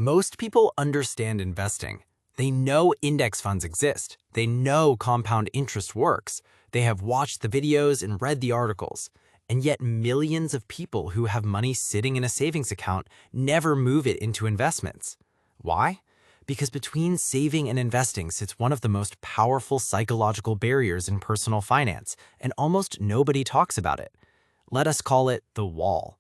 Most people understand investing. They know index funds exist. They know compound interest works. They have watched the videos and read the articles. And yet millions of people who have money sitting in a savings account never move it into investments. Why? Because between saving and investing sits one of the most powerful psychological barriers in personal finance, and almost nobody talks about it. Let us call it the wall.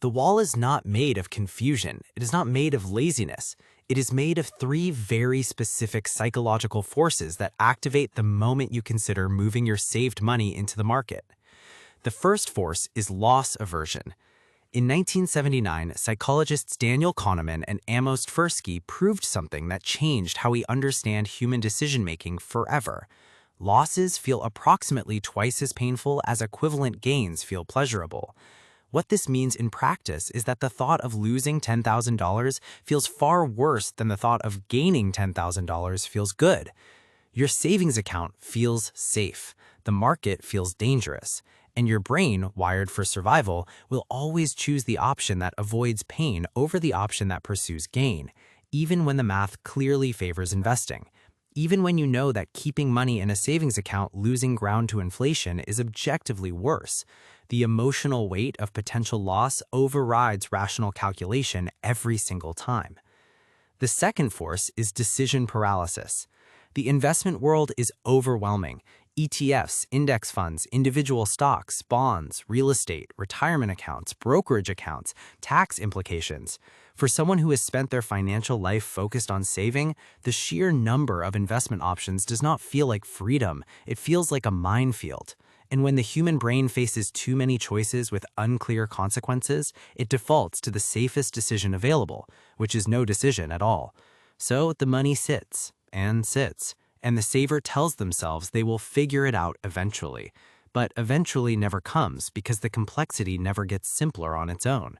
The wall is not made of confusion. It is not made of laziness. It is made of three very specific psychological forces that activate the moment you consider moving your saved money into the market. The first force is loss aversion. In 1979, psychologists Daniel Kahneman and Amos Tversky proved something that changed how we understand human decision-making forever. Losses feel approximately twice as painful as equivalent gains feel pleasurable. What this means in practice is that the thought of losing $10,000 feels far worse than the thought of gaining $10,000 feels good. Your savings account feels safe. The market feels dangerous. And your brain, wired for survival, will always choose the option that avoids pain over the option that pursues gain, even when the math clearly favors investing. Even when you know that keeping money in a savings account losing ground to inflation is objectively worse, the emotional weight of potential loss overrides rational calculation every single time. The second force is decision paralysis. The investment world is overwhelming. ETFs, index funds, individual stocks, bonds, real estate, retirement accounts, brokerage accounts, tax implications. For someone who has spent their financial life focused on saving, the sheer number of investment options does not feel like freedom. It feels like a minefield. And when the human brain faces too many choices with unclear consequences, it defaults to the safest decision available, which is no decision at all. So the money sits and sits. And the saver tells themselves they will figure it out eventually. But eventually never comes because the complexity never gets simpler on its own.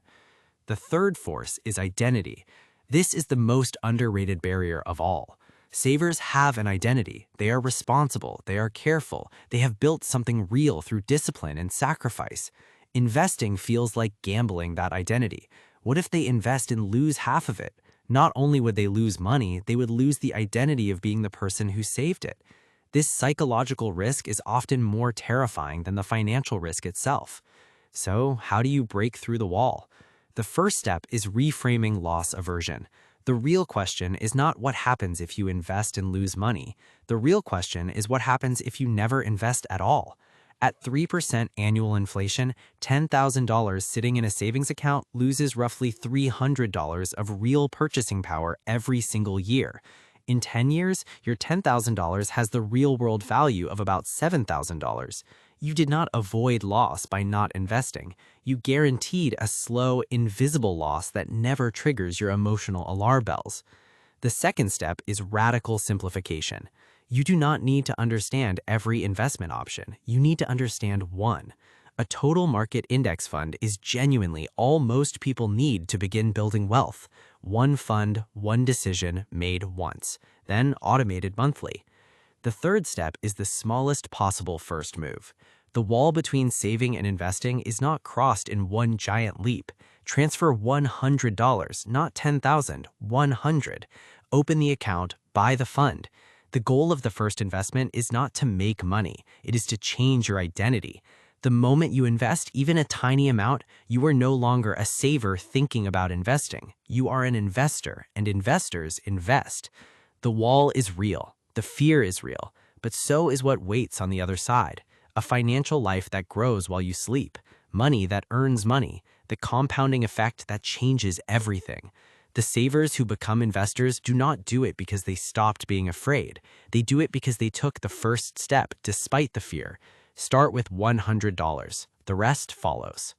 The third force is identity. This is the most underrated barrier of all. Savers have an identity. They are responsible. They are careful. They have built something real through discipline and sacrifice. Investing feels like gambling that identity. What if they invest and lose half of it? Not only would they lose money, they would lose the identity of being the person who saved it. This psychological risk is often more terrifying than the financial risk itself. So, how do you break through the wall? The first step is reframing loss aversion. The real question is not what happens if you invest and lose money. The real question is what happens if you never invest at all. At 3% annual inflation, $10,000 sitting in a savings account loses roughly $300 of real purchasing power every single year. In 10 years, your $10,000 has the real-world value of about $7,000. You did not avoid loss by not investing. You guaranteed a slow, invisible loss that never triggers your emotional alarm bells. The second step is radical simplification. You do not need to understand every investment option. You need to understand one. A total market index fund is genuinely all most people need to begin building wealth. One fund, one decision made once, then automated monthly. The third step is the smallest possible first move. The wall between saving and investing is not crossed in one giant leap. Transfer $100, not $10,000, 100. Open the account, buy the fund. The goal of the first investment is not to make money. It is to change your identity. The moment you invest even a tiny amount, you are no longer a saver thinking about investing. You are an investor, and investors invest. The wall is real. The fear is real. But so is what waits on the other side. A financial life that grows while you sleep. Money that earns money. The compounding effect that changes everything. The savers who become investors do not do it because they stopped being afraid. They do it because they took the first step despite the fear. Start with $100. The rest follows.